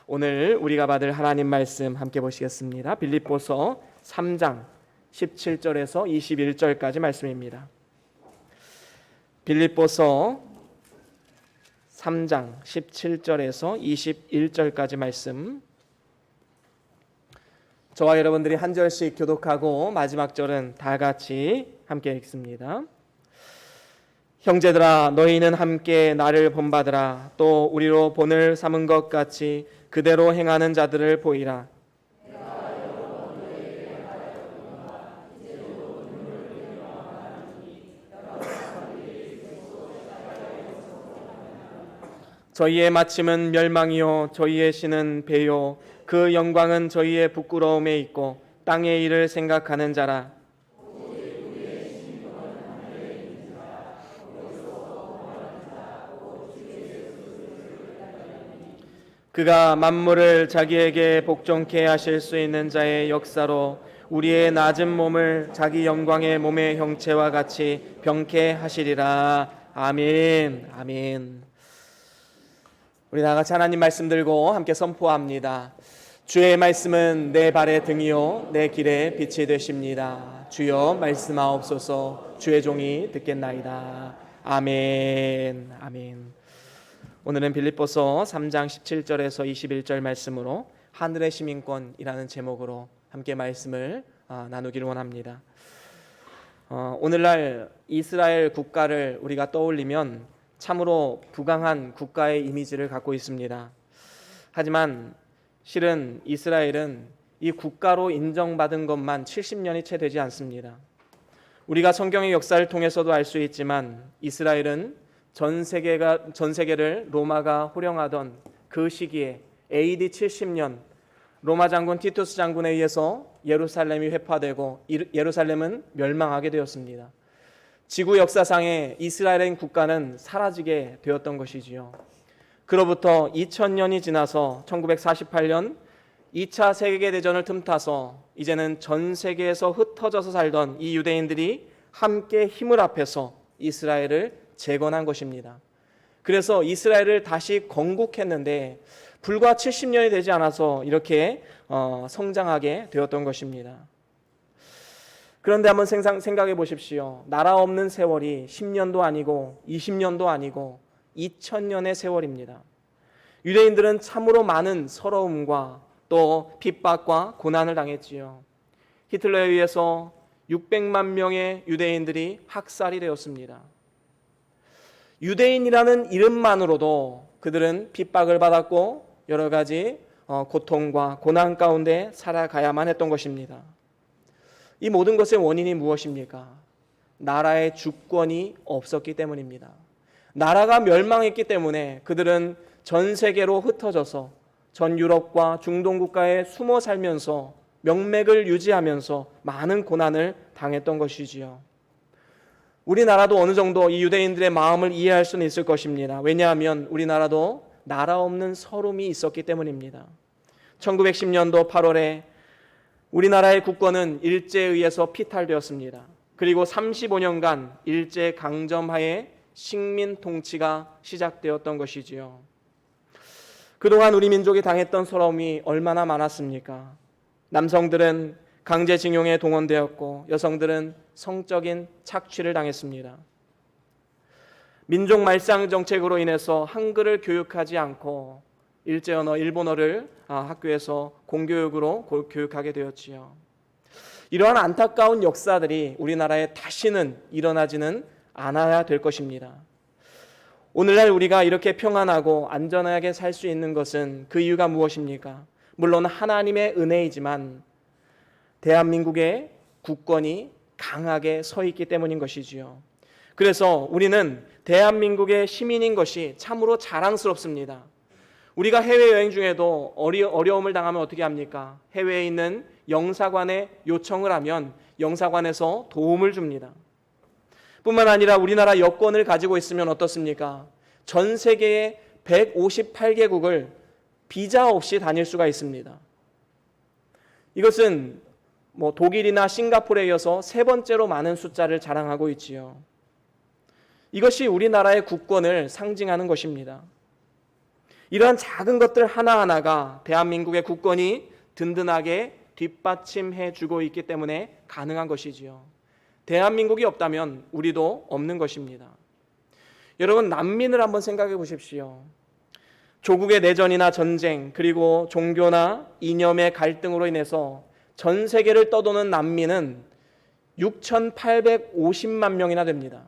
오늘 우리가 받을 하나님 말씀 함께 보시겠습니다. 빌립보서 3장 17절에서 21절까지 말씀입니다. 빌립보서 3장 17절에서 21절까지 말씀, 저와 여러분들이 한 절씩 교독하고 마지막 절은 다 같이 함께 읽습니다. 형제들아, 너희는 함께 나를 본받으라. 또 우리로 본을 삼은 것 같이 그대로 행하는 자들을 보이라. 저희의 마침은 멸망이요 저희의 신은 배요 그 영광은 저희의 부끄러움에 있고 땅의 일을 생각하는 자라. 그가 만물을 자기에게 복종케 하실 수 있는 자의 역사로 우리의 낮은 몸을 자기 영광의 몸의 형체와 같이 병케 하시리라. 아멘. 아멘. 우리 다 같이 하나님 말씀 들고 함께 선포합니다. 주의 말씀은 내 발의 등이요 내 길의 빛이 되십니다. 주여 말씀하옵소서. 주의 종이 듣겠나이다. 아멘. 아멘. 오늘은 빌립보서 3장 17절에서 21절 말씀으로 하늘의 시민권이라는 제목으로 함께 말씀을 나누기를 원합니다. 오늘날 이스라엘 국가를 우리가 떠올리면 참으로 부강한 국가의 이미지를 갖고 있습니다. 하지만 실은 이스라엘은 이 국가로 인정받은 것만 70년이 채 되지 않습니다. 우리가 성경의 역사를 통해서도 알 수 있지만 이스라엘은 전 세계를 로마가 호령하던 그 시기에 AD 70년 로마 장군 티투스 장군에 의해서 예루살렘이 회파되고 예루살렘은 멸망하게 되었습니다. 지구 역사상의 이스라엘 국가는 사라지게 되었던 것이지요. 그로부터 2000년이 지나서 1948년 2차 세계대전을 틈타서 이제는 전 세계에서 흩어져서 살던 이 유대인들이 함께 힘을 합해서 이스라엘을 재건한 것입니다. 그래서 이스라엘을 다시 건국했는데 불과 70년이 되지 않아서 이렇게 성장하게 되었던 것입니다. 그런데 한번 생각해 보십시오. 나라 없는 세월이 10년도 아니고 20년도 아니고 2000년의 세월입니다. 유대인들은 참으로 많은 서러움과 또 핍박과 고난을 당했지요. 히틀러에 의해서 600만 명의 유대인들이 학살이 되었습니다. 유대인이라는 이름만으로도 그들은 핍박을 받았고 여러 가지 고통과 고난 가운데 살아가야만 했던 것입니다. 이 모든 것의 원인이 무엇입니까? 나라의 주권이 없었기 때문입니다. 나라가 멸망했기 때문에 그들은 전 세계로 흩어져서 전 유럽과 중동 국가에 숨어 살면서 명맥을 유지하면서 많은 고난을 당했던 것이지요. 우리나라도 어느 정도 이 유대인들의 마음을 이해할 수는 있을 것입니다. 왜냐하면 우리나라도 나라 없는 서름이 있었기 때문입니다. 1910년도 8월에 우리나라의 국권은 일제에 의해서 피탈되었습니다. 그리고 35년간 일제 강점하에 식민 통치가 시작되었던 것이지요. 그동안 우리 민족이 당했던 서러움이 얼마나 많았습니까? 남성들은 강제징용에 동원되었고 여성들은 성적인 착취를 당했습니다. 민족 말상 정책으로 인해서 한글을 교육하지 않고 일제언어 일본어를 학교에서 공교육으로 교육하게 되었지요. 이러한 안타까운 역사들이 우리나라에 다시는 일어나지는 않아야 될 것입니다. 오늘날 우리가 이렇게 평안하고 안전하게 살 수 있는 것은 그 이유가 무엇입니까? 물론 하나님의 은혜이지만 대한민국의 국권이 강하게 서 있기 때문인 것이지요. 그래서 우리는 대한민국의 시민인 것이 참으로 자랑스럽습니다. 우리가 해외여행 중에도 어려움을 당하면 어떻게 합니까? 해외에 있는 영사관에 요청을 하면 영사관에서 도움을 줍니다. 뿐만 아니라 우리나라 여권을 가지고 있으면 어떻습니까? 전 세계의 158개국을 비자 없이 다닐 수가 있습니다. 이것은 독일이나 싱가포르에 이어서 세 번째로 많은 숫자를 자랑하고 있지요. 이것이 우리나라의 국권을 상징하는 것입니다. 이러한 작은 것들 하나하나가 대한민국의 국권이 든든하게 뒷받침해 주고 있기 때문에 가능한 것이지요. 대한민국이 없다면 우리도 없는 것입니다. 여러분, 난민을 한번 생각해 보십시오. 조국의 내전이나 전쟁, 그리고 종교나 이념의 갈등으로 인해서 전 세계를 떠도는 난민은 6,850만 명이나 됩니다.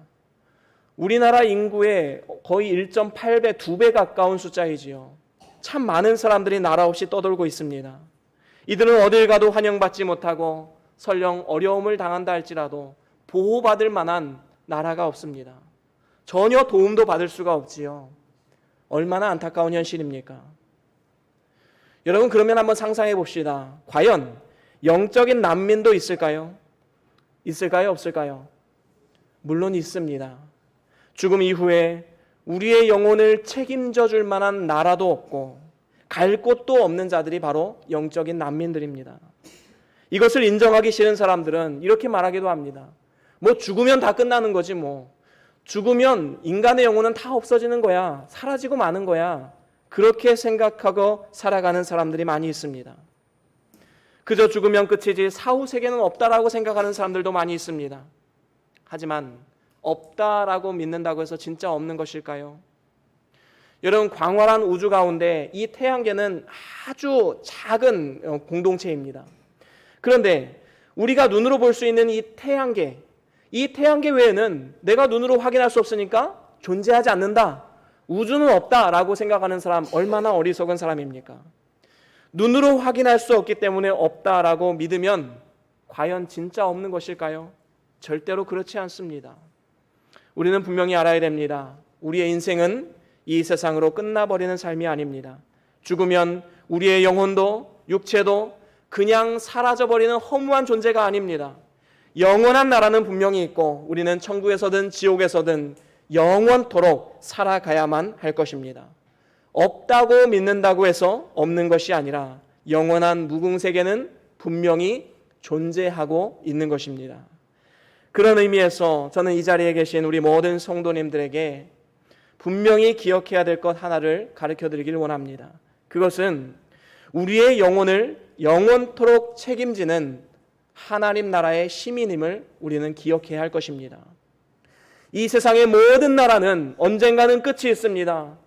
우리나라 인구의 거의 1.8배, 2배 가까운 숫자이지요. 참 많은 사람들이 나라 없이 떠돌고 있습니다. 이들은 어딜 가도 환영받지 못하고 설령 어려움을 당한다 할지라도 보호받을 만한 나라가 없습니다. 전혀 도움도 받을 수가 없지요. 얼마나 안타까운 현실입니까? 여러분, 그러면 한번 상상해 봅시다. 과연 영적인 난민도 있을까요? 있을까요? 없을까요? 물론 있습니다. 죽음 이후에 우리의 영혼을 책임져 줄 만한 나라도 없고 갈 곳도 없는 자들이 바로 영적인 난민들입니다. 이것을 인정하기 싫은 사람들은 이렇게 말하기도 합니다. 뭐 죽으면 다 끝나는 거지 뭐. 죽으면 인간의 영혼은 다 없어지는 거야. 사라지고 마는 거야. 그렇게 생각하고 살아가는 사람들이 많이 있습니다. 그저 죽으면 끝이지 사후 세계는 없다라고 생각하는 사람들도 많이 있습니다. 하지만 없다라고 믿는다고 해서 진짜 없는 것일까요? 여러분, 광활한 우주 가운데 이 태양계는 아주 작은 공동체입니다. 그런데 우리가 눈으로 볼 수 있는 이 태양계 외에는 내가 눈으로 확인할 수 없으니까 존재하지 않는다. 우주는 없다라고 생각하는 사람 얼마나 어리석은 사람입니까? 눈으로 확인할 수 없기 때문에 없다라고 믿으면 과연 진짜 없는 것일까요? 절대로 그렇지 않습니다. 우리는 분명히 알아야 됩니다. 우리의 인생은 이 세상으로 끝나버리는 삶이 아닙니다. 죽으면 우리의 영혼도 육체도 그냥 사라져버리는 허무한 존재가 아닙니다. 영원한 나라는 분명히 있고 우리는 천국에서든 지옥에서든 영원토록 살아가야만 할 것입니다. 없다고 믿는다고 해서 없는 것이 아니라 영원한 무궁세계는 분명히 존재하고 있는 것입니다. 그런 의미에서 저는 이 자리에 계신 우리 모든 성도님들에게 분명히 기억해야 될 것 하나를 가르쳐 드리길 원합니다. 그것은 우리의 영혼을 영원토록 책임지는 하나님 나라의 시민임을 우리는 기억해야 할 것입니다. 이 세상의 모든 나라는 언젠가는 끝이 있습니다.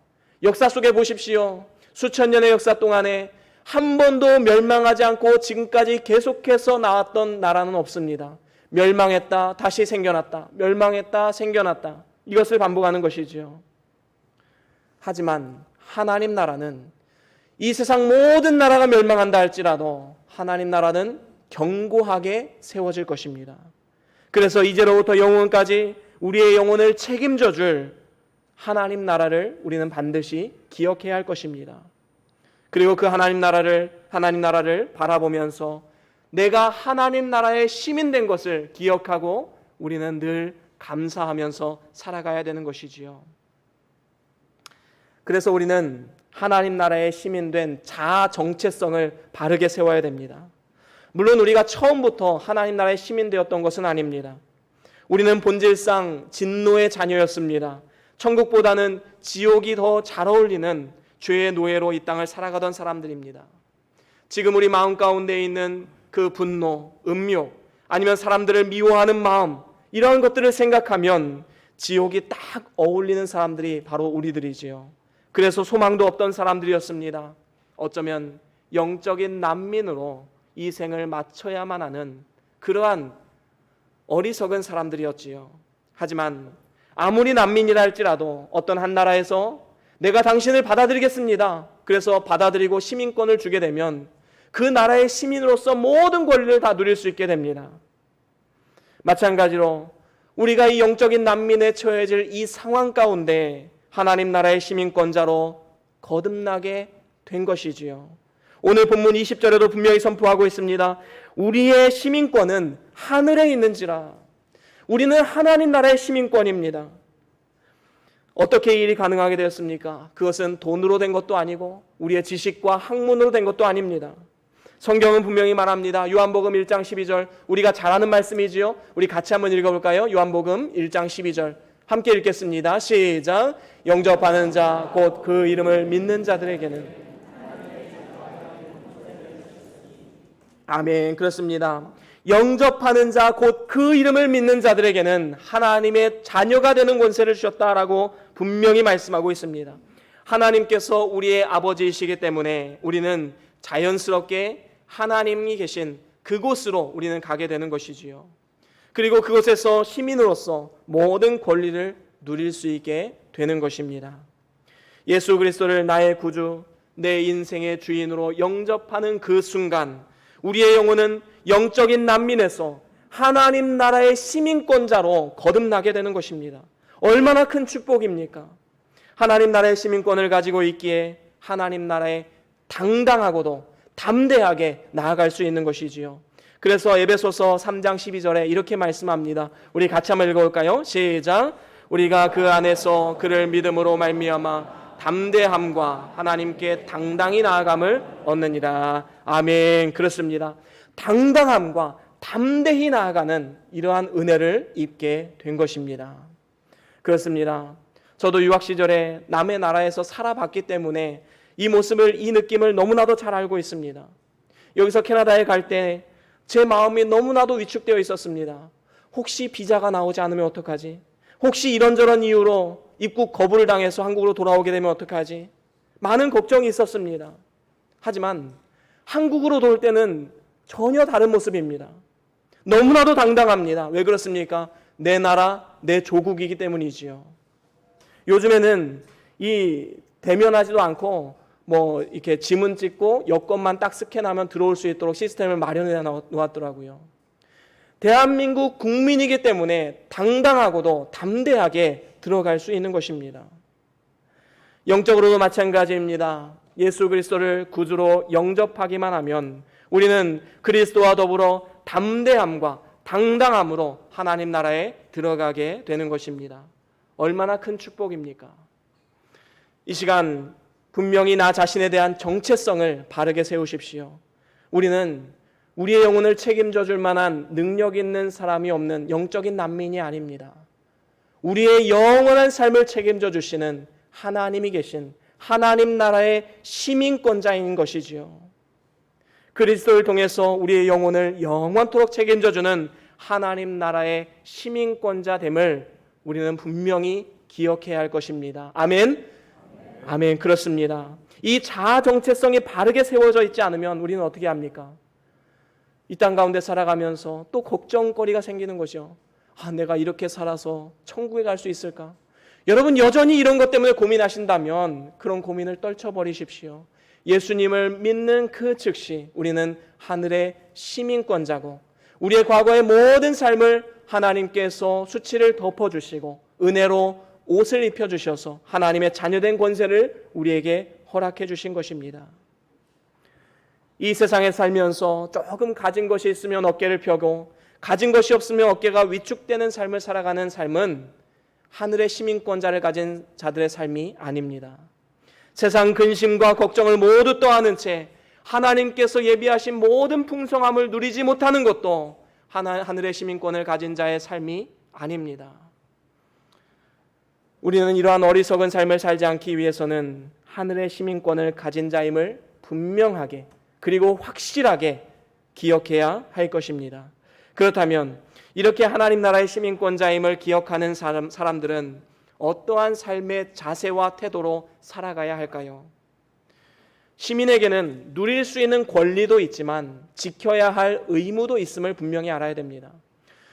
역사 속에 보십시오. 수천 년의 역사 동안에 한 번도 멸망하지 않고 지금까지 계속해서 나왔던 나라는 없습니다. 멸망했다, 다시 생겨났다, 멸망했다, 생겨났다. 이것을 반복하는 것이지요. 하지만 하나님 나라는 이 세상 모든 나라가 멸망한다 할지라도 하나님 나라는 견고하게 세워질 것입니다. 그래서 이제로부터 영원까지 우리의 영혼을 책임져 줄 하나님 나라를 우리는 반드시 기억해야 할 것입니다. 그리고 그 하나님 나라를 바라보면서 내가 하나님 나라의 시민 된 것을 기억하고 우리는 늘 감사하면서 살아가야 되는 것이지요. 그래서 우리는 하나님 나라의 시민 된 자아 정체성을 바르게 세워야 됩니다. 물론 우리가 처음부터 하나님 나라의 시민 되었던 것은 아닙니다. 우리는 본질상 진노의 자녀였습니다. 천국보다는 지옥이 더 잘 어울리는 죄의 노예로 이 땅을 살아가던 사람들입니다. 지금 우리 마음 가운데 있는 그 분노, 음욕, 아니면 사람들을 미워하는 마음, 이런 것들을 생각하면 지옥이 딱 어울리는 사람들이 바로 우리들이지요. 그래서 소망도 없던 사람들이었습니다. 어쩌면 영적인 난민으로 이 생을 마쳐야만 하는 그러한 어리석은 사람들이었지요. 하지만 아무리 난민이라 할지라도 어떤 한 나라에서 내가 당신을 받아들이겠습니다. 그래서 받아들이고 시민권을 주게 되면 그 나라의 시민으로서 모든 권리를 다 누릴 수 있게 됩니다. 마찬가지로 우리가 이 영적인 난민에 처해질 이 상황 가운데 하나님 나라의 시민권자로 거듭나게 된 것이지요. 오늘 본문 20절에도 분명히 선포하고 있습니다. 우리의 시민권은 하늘에 있는지라. 우리는 하나님 나라의 시민권입니다. 어떻게 이 일이 가능하게 되었습니까? 그것은 돈으로 된 것도 아니고 우리의 지식과 학문으로 된 것도 아닙니다. 성경은 분명히 말합니다. 요한복음 1장 12절, 우리가 잘 아는 말씀이지요. 우리 같이 한번 읽어볼까요? 요한복음 1장 12절 함께 읽겠습니다. 시작. 영접하는 자 곧 그 이름을 믿는 자들에게는. 아멘. 그렇습니다. 영접하는 자 곧 그 이름을 믿는 자들에게는 하나님의 자녀가 되는 권세를 주셨다라고 분명히 말씀하고 있습니다. 하나님께서 우리의 아버지이시기 때문에 우리는 자연스럽게 하나님이 계신 그곳으로 우리는 가게 되는 것이지요. 그리고 그곳에서 시민으로서 모든 권리를 누릴 수 있게 되는 것입니다. 예수 그리스도를 나의 구주, 내 인생의 주인으로 영접하는 그 순간 우리의 영혼은 영적인 난민에서 하나님 나라의 시민권자로 거듭나게 되는 것입니다. 얼마나 큰 축복입니까? 하나님 나라의 시민권을 가지고 있기에 하나님 나라에 당당하고도 담대하게 나아갈 수 있는 것이지요. 그래서 에베소서 3장 12절에 이렇게 말씀합니다. 우리 같이 한번 읽어볼까요? 시작. 우리가 그 안에서 그를 믿음으로 말미암아 담대함과 하나님께 당당히 나아감을 얻느니라. 아멘. 그렇습니다. 당당함과 담대히 나아가는 이러한 은혜를 입게 된 것입니다. 그렇습니다. 저도 유학 시절에 남의 나라에서 살아봤기 때문에 이 모습을, 이 느낌을 너무나도 잘 알고 있습니다. 여기서 캐나다에 갈 때 제 마음이 너무나도 위축되어 있었습니다. 혹시 비자가 나오지 않으면 어떡하지? 혹시 이런저런 이유로 입국 거부를 당해서 한국으로 돌아오게 되면 어떡하지? 많은 걱정이 있었습니다. 하지만 한국으로 돌 때는 전혀 다른 모습입니다. 너무나도 당당합니다. 왜 그렇습니까? 내 나라, 내 조국이기 때문이지요. 요즘에는 이 대면하지도 않고 이렇게 지문 찍고 여권만 딱 스캔하면 들어올 수 있도록 시스템을 마련해 놓았더라고요. 대한민국 국민이기 때문에 당당하고도 담대하게 들어갈 수 있는 것입니다. 영적으로도 마찬가지입니다. 예수 그리스도를 구주로 영접하기만 하면 우리는 그리스도와 더불어 담대함과 당당함으로 하나님 나라에 들어가게 되는 것입니다. 얼마나 큰 축복입니까? 이 시간 분명히 나 자신에 대한 정체성을 바르게 세우십시오. 우리는 우리의 영혼을 책임져 줄 만한 능력 있는 사람이 없는 영적인 난민이 아닙니다. 우리의 영원한 삶을 책임져 주시는 하나님이 계신 하나님 나라의 시민권자인 것이지요. 그리스도를 통해서 우리의 영혼을 영원토록 책임져 주는 하나님 나라의 시민권자됨을 우리는 분명히 기억해야 할 것입니다. 아멘. 아멘. 그렇습니다. 이 자아 정체성이 바르게 세워져 있지 않으면 우리는 어떻게 합니까? 이 땅 가운데 살아가면서 또 걱정거리가 생기는 거죠. 내가 이렇게 살아서 천국에 갈 수 있을까? 여러분 여전히 이런 것 때문에 고민하신다면 그런 고민을 떨쳐버리십시오. 예수님을 믿는 그 즉시 우리는 하늘의 시민권자고 우리의 과거의 모든 삶을 하나님께서 수치를 덮어주시고 은혜로 옷을 입혀주셔서 하나님의 자녀된 권세를 우리에게 허락해 주신 것입니다. 이 세상에 살면서 조금 가진 것이 있으면 어깨를 펴고 가진 것이 없으면 어깨가 위축되는 삶을 살아가는 삶은 하늘의 시민권자를 가진 자들의 삶이 아닙니다. 세상 근심과 걱정을 모두 떠안은 채 하나님께서 예비하신 모든 풍성함을 누리지 못하는 것도 하늘의 시민권을 가진 자의 삶이 아닙니다. 우리는 이러한 어리석은 삶을 살지 않기 위해서는 하늘의 시민권을 가진 자임을 분명하게 그리고 확실하게 기억해야 할 것입니다. 그렇다면 이렇게 하나님 나라의 시민권자임을 기억하는 사람들은 어떠한 삶의 자세와 태도로 살아가야 할까요? 시민에게는 누릴 수 있는 권리도 있지만 지켜야 할 의무도 있음을 분명히 알아야 됩니다.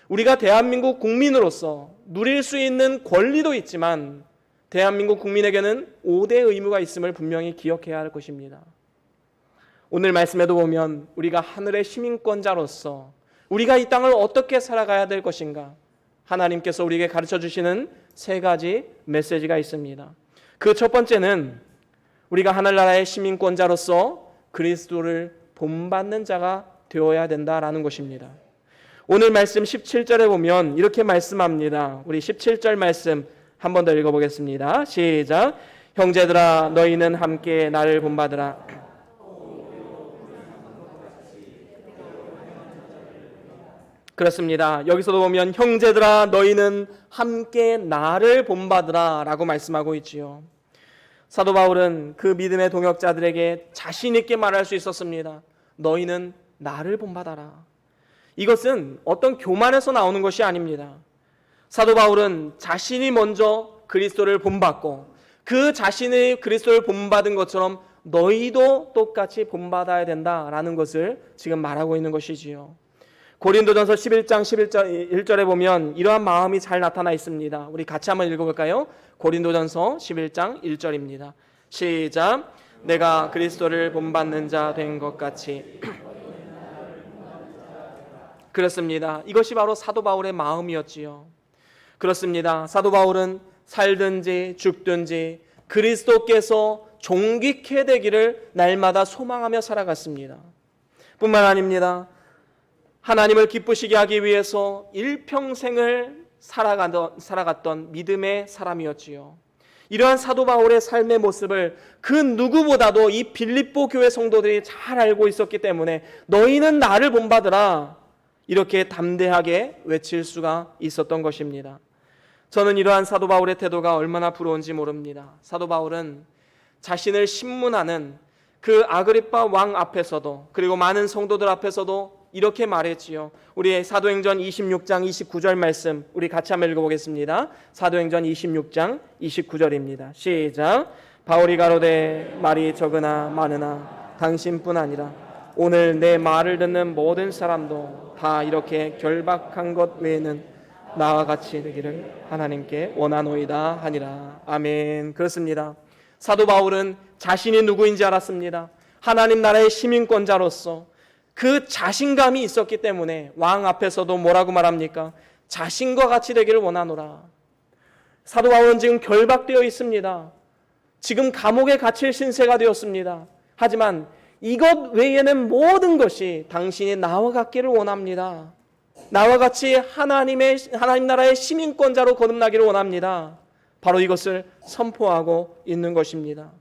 우리가 대한민국 국민으로서 누릴 수 있는 권리도 있지만 대한민국 국민에게는 5대 의무가 있음을 분명히 기억해야 할 것입니다. 오늘 말씀에도 보면 우리가 하늘의 시민권자로서 우리가 이 땅을 어떻게 살아가야 될 것인가 하나님께서 우리에게 가르쳐 주시는 3가지 메시지가 있습니다. 그 첫 번째는 우리가 하늘나라의 시민권자로서 그리스도를 본받는 자가 되어야 된다라는 것입니다. 오늘 말씀 17절에 보면 이렇게 말씀합니다. 우리 17절 말씀 한 번 더 읽어보겠습니다. 시작. 형제들아 너희는 함께 나를 본받으라. 그렇습니다. 여기서도 보면 형제들아 너희는 함께 나를 본받으라 라고 말씀하고 있지요. 사도 바울은 그 믿음의 동역자들에게 자신 있게 말할 수 있었습니다. 너희는 나를 본받아라. 이것은 어떤 교만에서 나오는 것이 아닙니다. 사도 바울은 자신이 먼저 그리스도를 본받고 그 자신의 그리스도를 본받은 것처럼 너희도 똑같이 본받아야 된다라는 것을 지금 말하고 있는 것이지요. 고린도전서 11장 1절에 보면 이러한 마음이 잘 나타나 있습니다. 우리 같이 한번 읽어볼까요? 고린도전서 11장 1절입니다. 시작. 내가 그리스도를 본받는 자 된 것 같이. 그렇습니다. 이것이 바로 사도 바울의 마음이었지요. 그렇습니다. 사도 바울은 살든지 죽든지 그리스도께서 존귀케 되기를 날마다 소망하며 살아갔습니다. 뿐만 아닙니다. 하나님을 기쁘시게 하기 위해서 일평생을 살아갔던 믿음의 사람이었지요. 이러한 사도 바울의 삶의 모습을 그 누구보다도 이 빌립보 교회 성도들이 잘 알고 있었기 때문에 너희는 나를 본받으라 이렇게 담대하게 외칠 수가 있었던 것입니다. 저는 이러한 사도 바울의 태도가 얼마나 부러운지 모릅니다. 사도 바울은 자신을 신문하는 그 아그리파 왕 앞에서도 그리고 많은 성도들 앞에서도 이렇게 말했지요. 우리 사도행전 26장 29절 말씀 우리 같이 한번 읽어보겠습니다. 사도행전 26장 29절입니다. 시작. 바울이 가로되 말이 적으나 많으나 당신뿐 아니라 오늘 내 말을 듣는 모든 사람도 다 이렇게 결박한 것 외에는 나와 같이 되기를 하나님께 원하노이다 하니라. 아멘. 그렇습니다. 사도 바울은 자신이 누구인지 알았습니다. 하나님 나라의 시민권자로서 그 자신감이 있었기 때문에 왕 앞에서도 뭐라고 말합니까? 자신과 같이 되기를 원하노라. 사도 바울은 지금 결박되어 있습니다. 지금 감옥에 갇힐 신세가 되었습니다. 하지만 이것 외에는 모든 것이 당신이 나와 같기를 원합니다. 나와 같이 하나님 나라의 시민권자로 거듭나기를 원합니다. 바로 이것을 선포하고 있는 것입니다.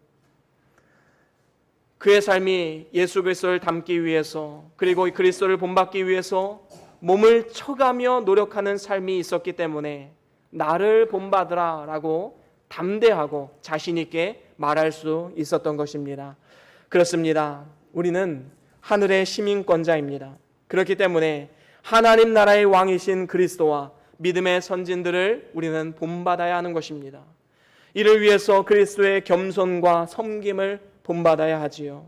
그의 삶이 예수 그리스도를 닮기 위해서 그리고 그리스도를 본받기 위해서 몸을 쳐가며 노력하는 삶이 있었기 때문에 나를 본받으라 라고 담대하고 자신 있게 말할 수 있었던 것입니다. 그렇습니다. 우리는 하늘의 시민권자입니다. 그렇기 때문에 하나님 나라의 왕이신 그리스도와 믿음의 선진들을 우리는 본받아야 하는 것입니다. 이를 위해서 그리스도의 겸손과 섬김을 본받아야 하지요.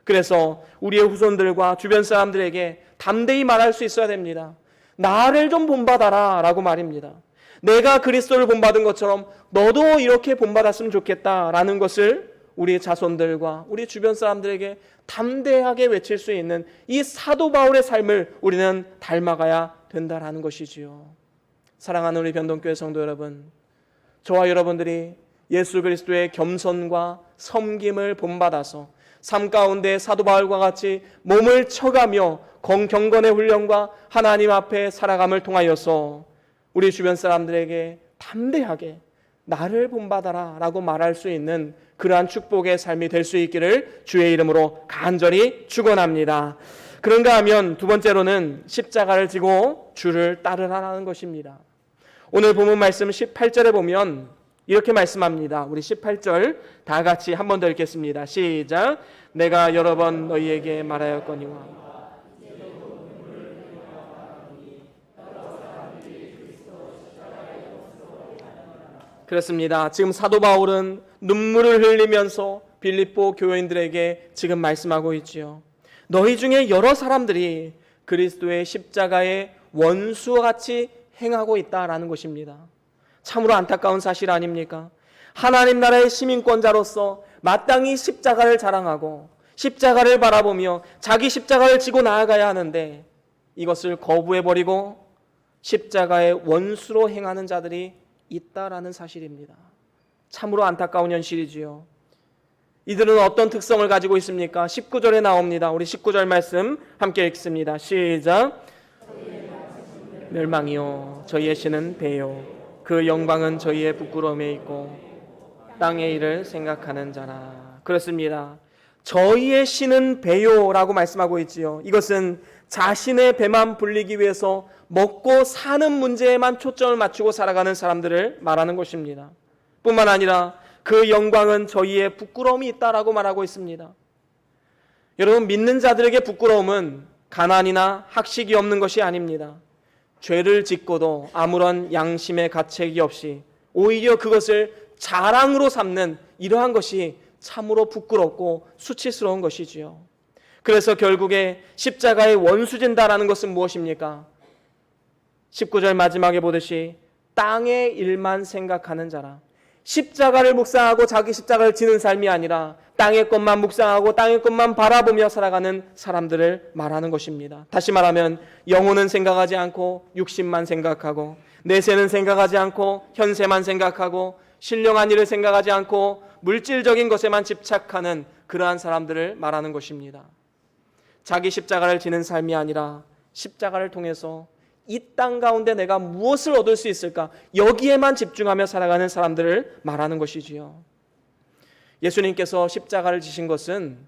그래서 우리의 후손들과 주변 사람들에게 담대히 말할 수 있어야 됩니다. 나를 좀 본받아라 라고 말입니다. 내가 그리스도를 본받은 것처럼 너도 이렇게 본받았으면 좋겠다라는 것을 우리 자손들과 우리 주변 사람들에게 담대하게 외칠 수 있는 이 사도 바울의 삶을 우리는 닮아가야 된다라는 것이지요. 사랑하는 우리 변동교회 성도 여러분, 저와 여러분들이 예수 그리스도의 겸손과 섬김을 본받아서 삶 가운데 사도 바울과 같이 몸을 쳐가며 경건의 훈련과 하나님 앞에 살아감을 통하여서 우리 주변 사람들에게 담대하게 나를 본받아라 라고 말할 수 있는 그러한 축복의 삶이 될 수 있기를 주의 이름으로 간절히 축원합니다. 그런가 하면 두 번째로는 십자가를 지고 주를 따르라는 것입니다. 오늘 본문 말씀 18절에 보면 이렇게 말씀합니다. 우리 18절 다 같이 한 번 더 읽겠습니다. 시작. 내가 여러 번 너희에게 말하였거니와. 그렇습니다. 지금 사도 바울은 눈물을 흘리면서 빌립보 교인들에게 지금 말씀하고 있지요. 너희 중에 여러 사람들이 그리스도의 십자가의 원수와 같이 행하고 있다라는 것입니다. 참으로 안타까운 사실 아닙니까? 하나님 나라의 시민권자로서 마땅히 십자가를 자랑하고 십자가를 바라보며 자기 십자가를 지고 나아가야 하는데 이것을 거부해버리고 십자가의 원수로 행하는 자들이 있다라는 사실입니다. 참으로 안타까운 현실이지요. 이들은 어떤 특성을 가지고 있습니까? 19절에 나옵니다. 우리 19절 말씀 함께 읽습니다. 시작. 멸망이요 저희의 신은 배요 그 영광은 저희의 부끄러움에 있고 땅의 일을 생각하는 자라. 그렇습니다. 저희의 신은 배요라고 말씀하고 있지요. 이것은 자신의 배만 불리기 위해서 먹고 사는 문제에만 초점을 맞추고 살아가는 사람들을 말하는 것입니다. 뿐만 아니라 그 영광은 저희의 부끄러움이 있다라고 말하고 있습니다. 여러분, 믿는 자들에게 부끄러움은 가난이나 학식이 없는 것이 아닙니다. 죄를 짓고도 아무런 양심의 가책이 없이 오히려 그것을 자랑으로 삼는 이러한 것이 참으로 부끄럽고 수치스러운 것이지요. 그래서 결국에 십자가의 원수진다라는 것은 무엇입니까? 19절 마지막에 보듯이 땅의 일만 생각하는 자라. 십자가를 묵상하고 자기 십자가를 지는 삶이 아니라 땅의 것만 묵상하고 땅의 것만 바라보며 살아가는 사람들을 말하는 것입니다. 다시 말하면 영혼은 생각하지 않고 육신만 생각하고, 내세는 생각하지 않고 현세만 생각하고, 신령한 일을 생각하지 않고 물질적인 것에만 집착하는 그러한 사람들을 말하는 것입니다. 자기 십자가를 지는 삶이 아니라 십자가를 통해서 이 땅 가운데 내가 무엇을 얻을 수 있을까, 여기에만 집중하며 살아가는 사람들을 말하는 것이지요. 예수님께서 십자가를 지신 것은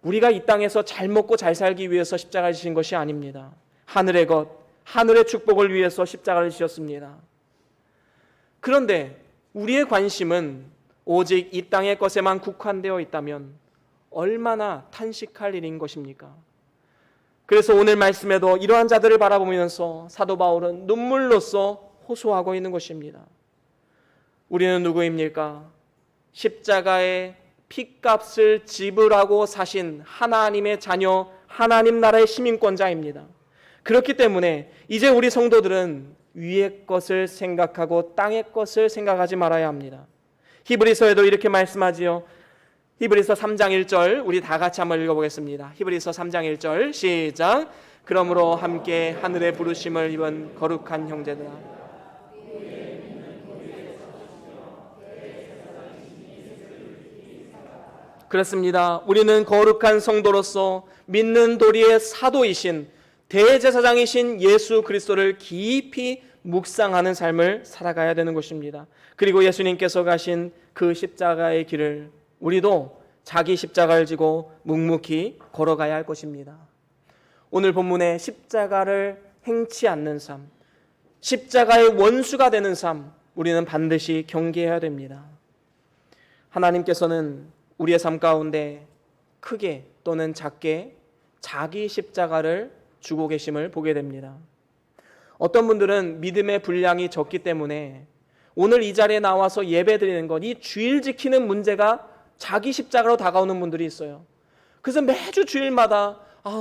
우리가 이 땅에서 잘 먹고 잘 살기 위해서 십자가를 지신 것이 아닙니다. 하늘의 것, 하늘의 축복을 위해서 십자가를 지셨습니다. 그런데 우리의 관심은 오직 이 땅의 것에만 국한되어 있다면 얼마나 탄식할 일인 것입니까? 그래서 오늘 말씀에도 이러한 자들을 바라보면서 사도 바울은 눈물로써 호소하고 있는 것입니다. 우리는 누구입니까? 십자가의 핏값을 지불하고 사신 하나님의 자녀, 하나님 나라의 시민권자입니다. 그렇기 때문에 이제 우리 성도들은 위의 것을 생각하고 땅의 것을 생각하지 말아야 합니다. 히브리서에도 이렇게 말씀하지요. 히브리서 3장 1절 우리 다 같이 한번 읽어보겠습니다. 히브리서 3장 1절 시작. 그러므로 함께 하늘의 부르심을 입은 거룩한 형제들아, 그렇습니다. 우리는 거룩한 성도로서 믿는 도리의 사도이신 대제사장이신 예수 그리스도를 깊이 묵상하는 삶을 살아가야 되는 것입니다. 그리고 예수님께서 가신 그 십자가의 길을 우리도 자기 십자가를 지고 묵묵히 걸어가야 할 것입니다. 오늘 본문의 십자가를 행치 않는 삶, 십자가의 원수가 되는 삶, 우리는 반드시 경계해야 됩니다. 하나님께서는 우리의 삶 가운데 크게 또는 작게 자기 십자가를 주고 계심을 보게 됩니다. 어떤 분들은 믿음의 분량이 적기 때문에 오늘 이 자리에 나와서 예배 드리는 것, 이 주일 지키는 문제가 자기 십자가로 다가오는 분들이 있어요. 그래서 매주 주일마다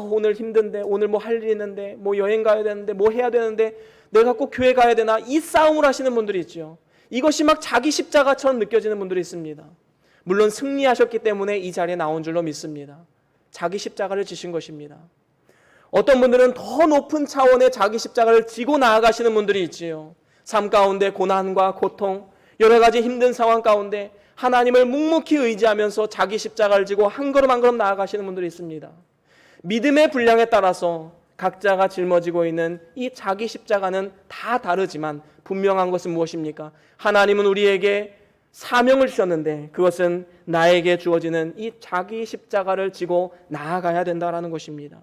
오늘 힘든데, 오늘 뭐 할 일 있는데, 뭐 여행 가야 되는데, 뭐 해야 되는데 내가 꼭 교회 가야 되나, 이 싸움을 하시는 분들이 있죠. 이것이 막 자기 십자가처럼 느껴지는 분들이 있습니다. 물론 승리하셨기 때문에 이 자리에 나온 줄로 믿습니다. 자기 십자가를 지신 것입니다. 어떤 분들은 더 높은 차원의 자기 십자가를 지고 나아가시는 분들이 있지요. 삶 가운데 고난과 고통, 여러 가지 힘든 상황 가운데 하나님을 묵묵히 의지하면서 자기 십자가를 지고 한 걸음 한 걸음 나아가시는 분들이 있습니다. 믿음의 분량에 따라서 각자가 짊어지고 있는 이 자기 십자가는 다 다르지만 분명한 것은 무엇입니까? 하나님은 우리에게 사명을 주셨는데 그것은 나에게 주어지는 이 자기 십자가를 지고 나아가야 된다는 것입니다.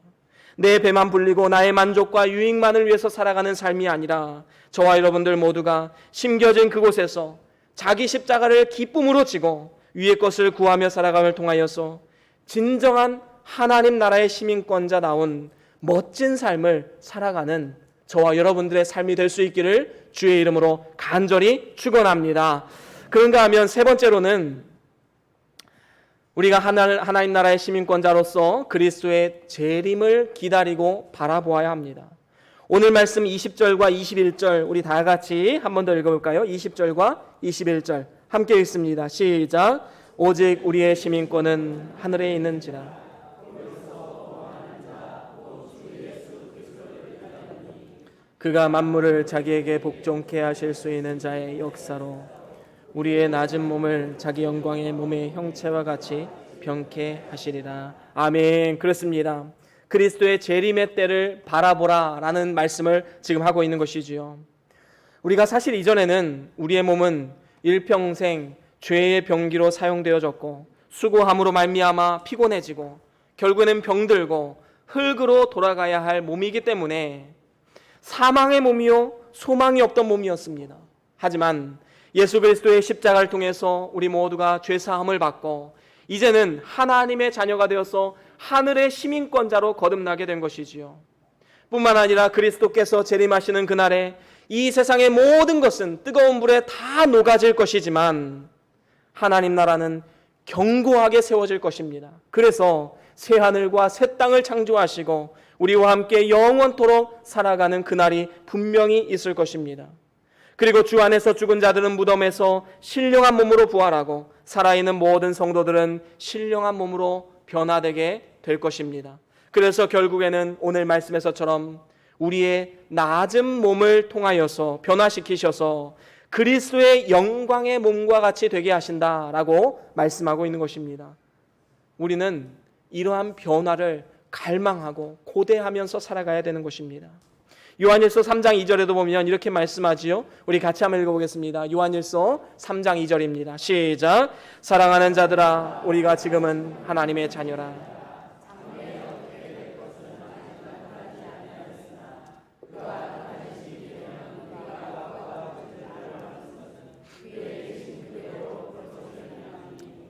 내 배만 불리고 나의 만족과 유익만을 위해서 살아가는 삶이 아니라 저와 여러분들 모두가 심겨진 그곳에서 자기 십자가를 기쁨으로 지고 위의 것을 구하며 살아감을 통하여서 진정한 하나님 나라의 시민권자다운 멋진 삶을 살아가는 저와 여러분들의 삶이 될 수 있기를 주의 이름으로 간절히 축원합니다. 그런가 하면 세 번째로는 우리가 하나님 나라의 시민권자로서 그리스도의 재림을 기다리고 바라보아야 합니다. 오늘 말씀 20절과 21절 우리 다 같이 한 번 더 읽어볼까요? 20절과 21절 함께 읽습니다. 시작. 오직 우리의 시민권은 하늘에 있는지라. 그가 만물을 자기에게 복종케 하실 수 있는 자의 역사로 우리의 낮은 몸을 자기 영광의 몸의 형체와 같이 병케 하시리라. 아멘. 그렇습니다. 그리스도의 재림의 때를 바라보라 라는 말씀을 지금 하고 있는 것이지요. 우리가 사실 이전에는 우리의 몸은 일평생 죄의 병기로 사용되어졌고 수고함으로 말미암아 피곤해지고 결국에는 병들고 흙으로 돌아가야 할 몸이기 때문에 사망의 몸이요 소망이 없던 몸이었습니다. 하지만 예수 그리스도의 십자가를 통해서 우리 모두가 죄 사함을 받고 이제는 하나님의 자녀가 되어서 하늘의 시민권자로 거듭나게 된 것이지요. 뿐만 아니라 그리스도께서 재림하시는 그날에 이 세상의 모든 것은 뜨거운 불에 다 녹아질 것이지만 하나님 나라는 견고하게 세워질 것입니다. 그래서 새 하늘과 새 땅을 창조하시고 우리와 함께 영원토록 살아가는 그날이 분명히 있을 것입니다. 그리고 주 안에서 죽은 자들은 무덤에서 신령한 몸으로 부활하고 살아있는 모든 성도들은 신령한 몸으로 변화되게 될 것입니다. 그래서 결국에는 오늘 말씀에서처럼 우리의 낮은 몸을 통하여서 변화시키셔서 그리스도의 영광의 몸과 같이 되게 하신다라고 말씀하고 있는 것입니다. 우리는 이러한 변화를 갈망하고 고대하면서 살아가야 되는 것입니다. 요한일서 3장 2절에도 보면 이렇게 말씀하지요. 우리 같이 한번 읽어보겠습니다. 요한일서 3장 2절입니다. 시작. 사랑하는 자들아 우리가 지금은 하나님의 자녀라.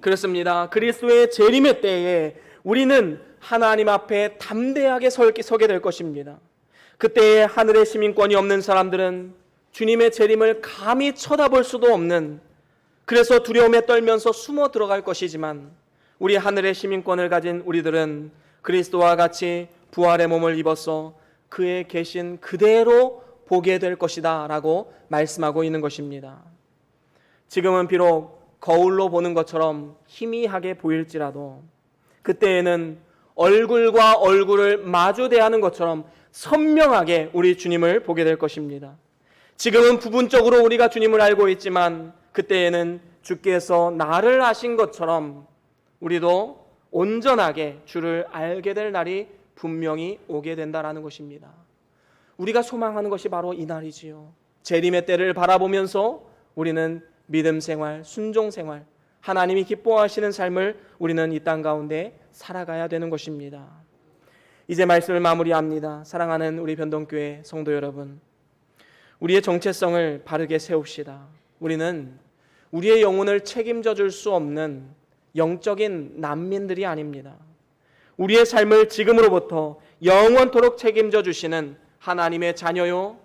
그렇습니다. 그리스도의 재림의 때에 우리는 하나님 앞에 담대하게 서게 될 것입니다. 그때에 하늘의 시민권이 없는 사람들은 주님의 재림을 감히 쳐다볼 수도 없는, 그래서 두려움에 떨면서 숨어 들어갈 것이지만 우리 하늘의 시민권을 가진 우리들은 그리스도와 같이 부활의 몸을 입어서 그의 계신 그대로 보게 될 것이다 라고 말씀하고 있는 것입니다. 지금은 비록 거울로 보는 것처럼 희미하게 보일지라도 그때에는 얼굴과 얼굴을 마주 대하는 것처럼 선명하게 우리 주님을 보게 될 것입니다. 지금은 부분적으로 우리가 주님을 알고 있지만 그때에는 주께서 나를 아신 것처럼 우리도 온전하게 주를 알게 될 날이 분명히 오게 된다라는 것입니다. 우리가 소망하는 것이 바로 이 날이지요. 재림의 때를 바라보면서 우리는 믿음 생활, 순종 생활, 하나님이 기뻐하시는 삶을 우리는 이 땅 가운데 살아가야 되는 것입니다. 이제 말씀을 마무리합니다. 사랑하는 우리 변동교회 성도 여러분, 우리의 정체성을 바르게 세웁시다. 우리는 우리의 영혼을 책임져 줄 수 없는 영적인 난민들이 아닙니다. 우리의 삶을 지금으로부터 영원토록 책임져 주시는 하나님의 자녀요,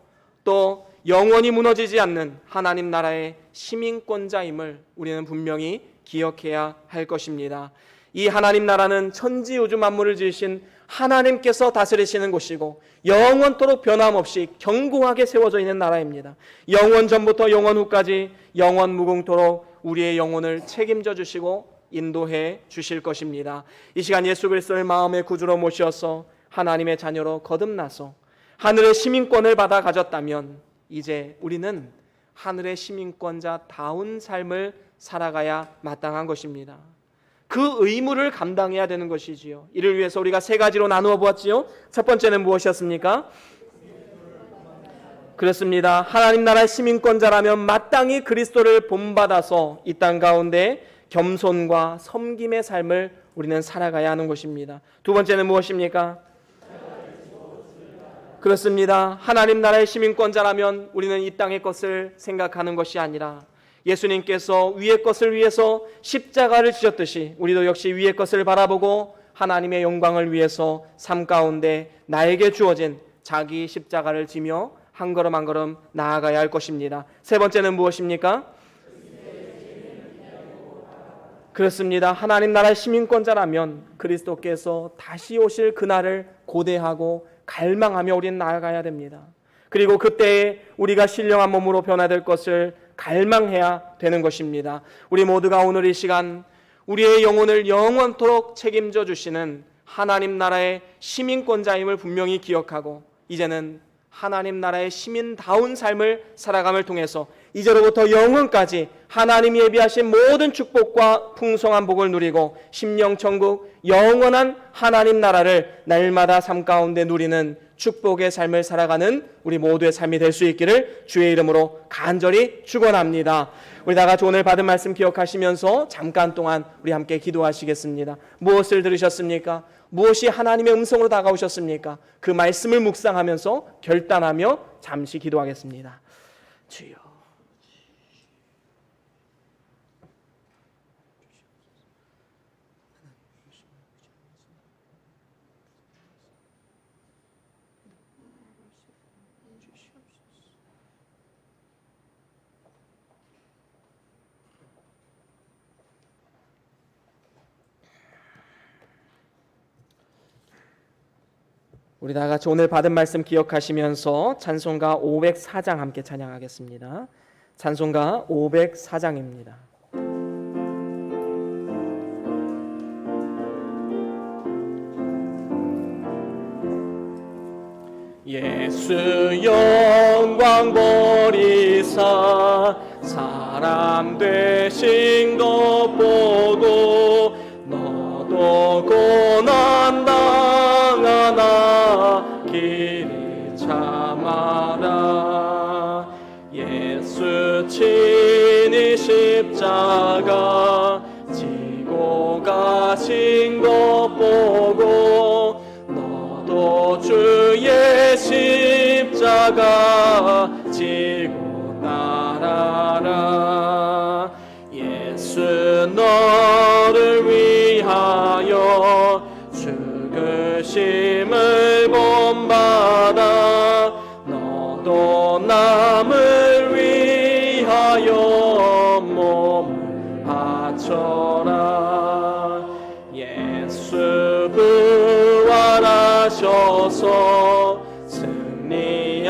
또 영원히 무너지지 않는 하나님 나라의 시민권자임을 우리는 분명히 기억해야 할 것입니다. 이 하나님 나라는 천지우주 만물을 지으신 하나님께서 다스리시는 곳이고 영원토록 변함없이 견고하게 세워져 있는 나라입니다. 영원 전부터 영원 후까지 영원 무궁토록 우리의 영혼을 책임져 주시고 인도해 주실 것입니다. 이 시간 예수 그리스도를 마음의 구주로 모셔서 하나님의 자녀로 거듭나서 하늘의 시민권을 받아 가졌다면 이제 우리는 하늘의 시민권자다운 삶을 살아가야 마땅한 것입니다. 그 의무를 감당해야 되는 것이지요. 이를 위해서 우리가 세 가지로 나누어 보았지요. 첫 번째는 무엇이었습니까? 그렇습니다. 하나님 나라의 시민권자라면 마땅히 그리스도를 본받아서 이 땅 가운데 겸손과 섬김의 삶을 우리는 살아가야 하는 것입니다. 두 번째는 무엇입니까? 그렇습니다. 하나님 나라의 시민권자라면 우리는 이 땅의 것을 생각하는 것이 아니라 예수님께서 위의 것을 위해서 십자가를 지셨듯이 우리도 역시 위의 것을 바라보고 하나님의 영광을 위해서 삶 가운데 나에게 주어진 자기 십자가를 지며 한 걸음 한 걸음 나아가야 할 것입니다. 세 번째는 무엇입니까? 그렇습니다. 하나님 나라의 시민권자라면 그리스도께서 다시 오실 그날을 고대하고 갈망하며 우리는 나아가야 됩니다. 그리고 그때에 우리가 신령한 몸으로 변화될 것을 갈망해야 되는 것입니다. 우리 모두가 오늘 이 시간 우리의 영혼을 영원토록 책임져 주시는 하나님 나라의 시민권자임을 분명히 기억하고 이제는 하나님 나라의 시민다운 삶을 살아감을 통해서 이제로부터 영원까지 하나님이 예비하신 모든 축복과 풍성한 복을 누리고 심령천국 영원한 하나님 나라를 날마다 삶 가운데 누리는 축복의 삶을 살아가는 우리 모두의 삶이 될 수 있기를 주의 이름으로 간절히 축원합니다. 우리 다 같이 오늘 받은 말씀 기억하시면서 잠깐 동안 우리 함께 기도하시겠습니다. 무엇을 들으셨습니까? 무엇이 하나님의 음성으로 다가오셨습니까? 그 말씀을 묵상하면서 결단하며 잠시 기도하겠습니다. 주여, 우리 다 같이 오늘 받은 말씀 기억하시면서 찬송가 504장 함께 찬양하겠습니다. 찬송가 504장입니다. 예수 영광 버리사 사람 되신 것 보고 너도 고난 당하나 길이 참아라. 예수 친히 십자가 지고 가신 것 보고 너도 주의 십자가 지고 따라라. 예수 너를 위하여 죽으심을 본받아 너도 남을 위하여 몸을 바쳐라. 예수 부활하셔서 승리하신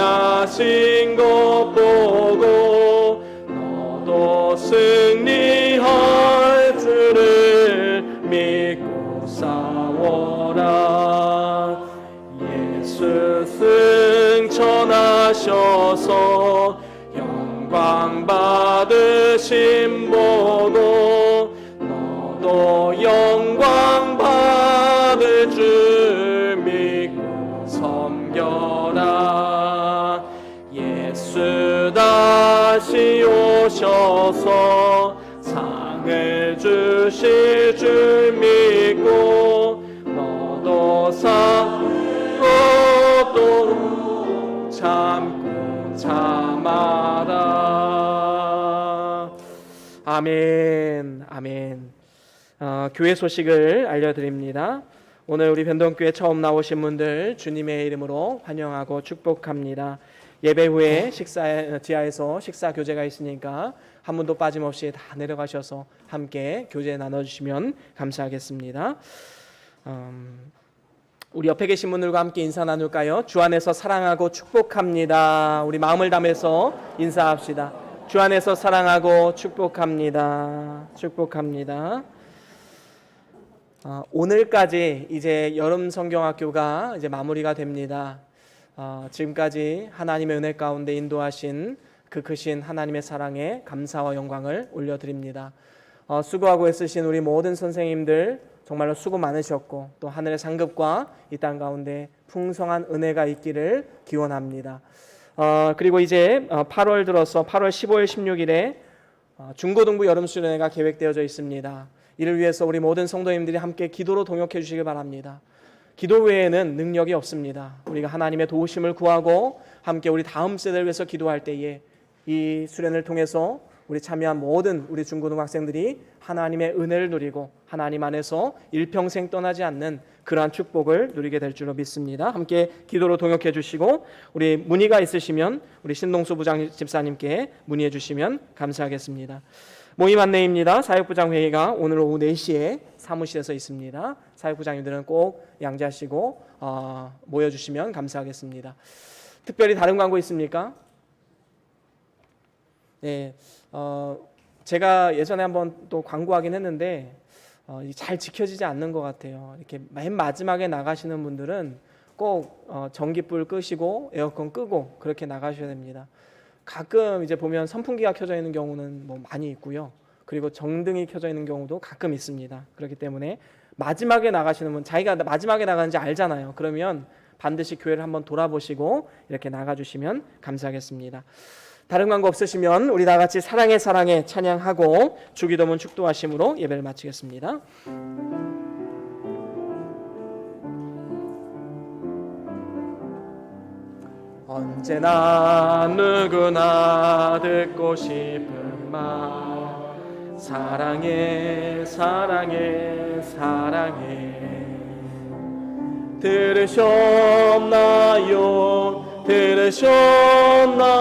것 보고 너도 승리할 줄을 믿고 싸워라. 예수 승천하셔서 영광 받으심 보고 너도 영광 받을 줄 믿고 섬겨라. 예수 다시 오셔서 상을 주실 줄 믿고 너도 사고도 참고 참아라. 아멘. 아멘. 교회 소식을 알려드립니다. 오늘 우리 변동교회 처음 나오신 분들 주님의 이름으로 환영하고 축복합니다. 예배 후에 지하에서 식사 교제가 있으니까 한 분도 빠짐없이 다 내려가셔서 함께 교제 나눠주시면 감사하겠습니다. 우리 옆에 계신 분들과 함께 인사 나눌까요? 주 안에서 사랑하고 축복합니다. 우리 마음을 담아서 인사합시다. 주 안에서 사랑하고 축복합니다. 축복합니다. 오늘까지 이제 여름 성경학교가 이제 마무리가 됩니다. 지금까지 하나님의 은혜 가운데 인도하신 그 크신 하나님의 사랑에 감사와 영광을 올려드립니다. 수고하고 애쓰신 우리 모든 선생님들 정말로 수고 많으셨고 또 하늘의 상급과 이 땅 가운데 풍성한 은혜가 있기를 기원합니다. 그리고 이제 8월 들어서 8월 15일 16일에 중고등부 여름수련회가 계획되어져 있습니다. 이를 위해서 우리 모든 성도님들이 함께 기도로 동역해 주시길 바랍니다. 기도 외에는 능력이 없습니다. 우리가 하나님의 도우심을 구하고 함께 우리 다음 세대를 위해서 기도할 때에 이 수련을 통해서 우리 참여한 모든 우리 중고등학생들이 하나님의 은혜를 누리고 하나님 안에서 일평생 떠나지 않는 그러한 축복을 누리게 될 줄로 믿습니다. 함께 기도로 동역해 주시고 우리 문의가 있으시면 우리 신동수 부장 집사님께 문의해 주시면 감사하겠습니다. 모임 안내입니다. 사역부장 회의가 오늘 오후 4시에 사무실에서 있습니다. 사역부장님들은 꼭 양지하시고 모여주시면 감사하겠습니다. 특별히 다른 광고 있습니까? 네, 제가 예전에 한번 또 광고하긴 했는데 잘 지켜지지 않는 것 같아요. 이렇게 맨 마지막에 나가시는 분들은 꼭 전기불 끄시고 에어컨 끄고 그렇게 나가셔야 됩니다. 가끔 이제 보면 선풍기가 켜져 있는 경우는 뭐 많이 있고요. 그리고 정등이 켜져 있는 경우도 가끔 있습니다. 그렇기 때문에 마지막에 나가시는 분, 자기가 마지막에 나가는지 알잖아요. 그러면 반드시 교회를 한번 돌아보시고 이렇게 나가주시면 감사하겠습니다. 다른 광고 없으시면 우리 다 같이 사랑해 사랑해 찬양하고 주기도문 축도하심으로 예배를 마치겠습니다. 언제나 누구나 듣고 싶은 말 사랑해 사랑해 사랑해 들으셨나요 들으셨나요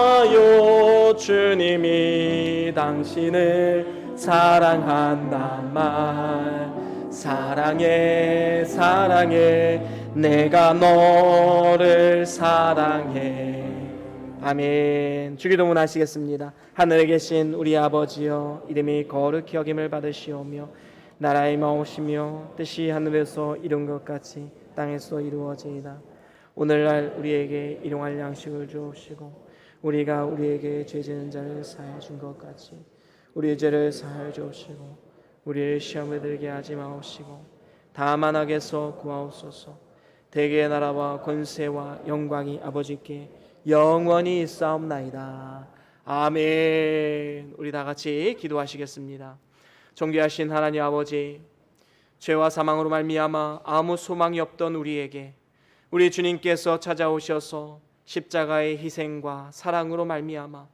주님이 당신을 사랑한단 말 사랑해 사랑해 내가 너를 사랑해. 아멘. 주기도문 하시겠습니다. 하늘에 계신 우리 아버지여 이름이 거룩히 여김을 받으시오며 나라의 마오시며 뜻이 하늘에서 이룬 것 같이 땅에서 이루어지이다. 오늘날 우리에게 일용할 양식을 주옵시고 우리가 우리에게 죄 지은 자를 사하여 준 것 같이 우리의 죄를 사하여 주옵시고 우리를 시험에 들게 하지 마옵시고 다만 악에서 구하옵소서. 대개의 나라와 권세와 영광이 아버지께 영원히 있사옵나이다. 아멘. 우리 다 같이 기도하시겠습니다. 존귀하신 하나님 아버지, 죄와 사망으로 말미암아 아무 소망이 없던 우리에게 우리 주님께서 찾아오셔서 십자가의 희생과 사랑으로 말미암아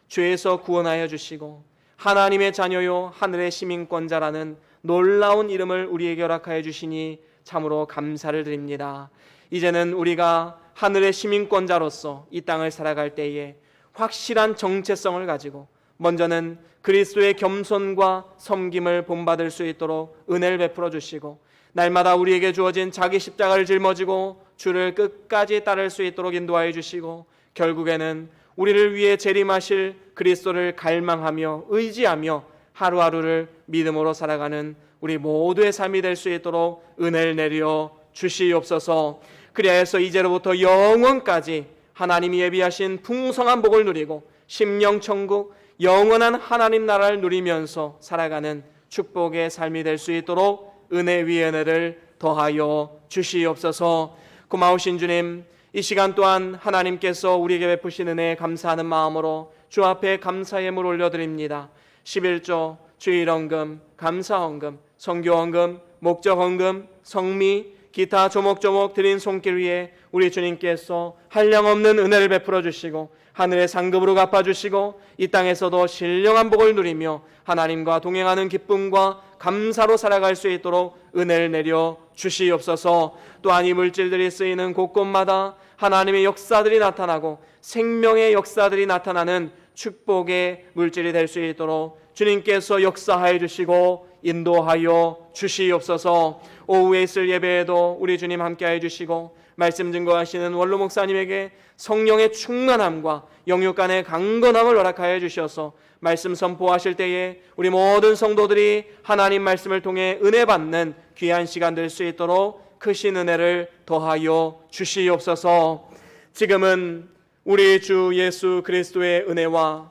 죄에서 구원하여 주시고 하나님의 자녀요 하늘의 시민권자라는 놀라운 이름을 우리에게 허락하여 주시니 참으로 감사를 드립니다. 이제는 우리가 하늘의 시민권자로서 이 땅을 살아갈 때에 확실한 정체성을 가지고 먼저는 그리스도의 겸손과 섬김을 본받을 수 있도록 은혜를 베풀어 주시고 날마다 우리에게 주어진 자기 십자가를 짊어지고 주를 끝까지 따를 수 있도록 인도하여 주시고 결국에는 우리를 위해 재림하실 그리스도를 갈망하며 의지하며 하루하루를 믿음으로 살아가는 우리 모두의 삶이 될 수 있도록 은혜를 내려 주시옵소서. 그리하여서 이제로부터 영원까지 하나님이 예비하신 풍성한 복을 누리고 심령천국 영원한 하나님 나라를 누리면서 살아가는 축복의 삶이 될 수 있도록 은혜 위에 은혜를 더하여 주시옵소서. 고마우신 주님, 이 시간 또한 하나님께서 우리에게 베푸신 은혜에 감사하는 마음으로 주 앞에 감사의 예물 올려드립니다. 11조, 주일헌금, 감사헌금, 선교헌금, 목적헌금, 성미, 기타 조목조목 드린 손길 위에 우리 주님께서 한량없는 은혜를 베풀어 주시고 하늘의 상급으로 갚아주시고 이 땅에서도 신령한 복을 누리며 하나님과 동행하는 기쁨과 감사로 살아갈 수 있도록 은혜를 내려 주시옵소서. 또한 이 물질들이 쓰이는 곳곳마다 하나님의 역사들이 나타나고 생명의 역사들이 나타나는 축복의 물질이 될 수 있도록 주님께서 역사하여 주시고 인도하여 주시옵소서. 오후에 있을 예배에도 우리 주님 함께하여 주시고 말씀 증거하시는 원로 목사님에게 성령의 충만함과 영육간의 강건함을 허락하여 주셔서 말씀 선포하실 때에 우리 모든 성도들이 하나님 말씀을 통해 은혜 받는 귀한 시간 될 수 있도록 크신 은혜를 더하여 주시옵소서. 지금은 우리 주 예수 그리스도의 은혜와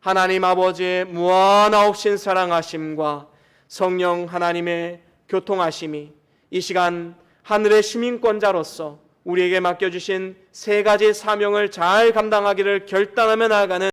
하나님 아버지의 무한하옵신 사랑하심과 성령 하나님의 교통하심이 이 시간 하늘의 시민권자로서 우리에게 맡겨주신 세 가지 사명을 잘 감당하기를 결단하며 나아가는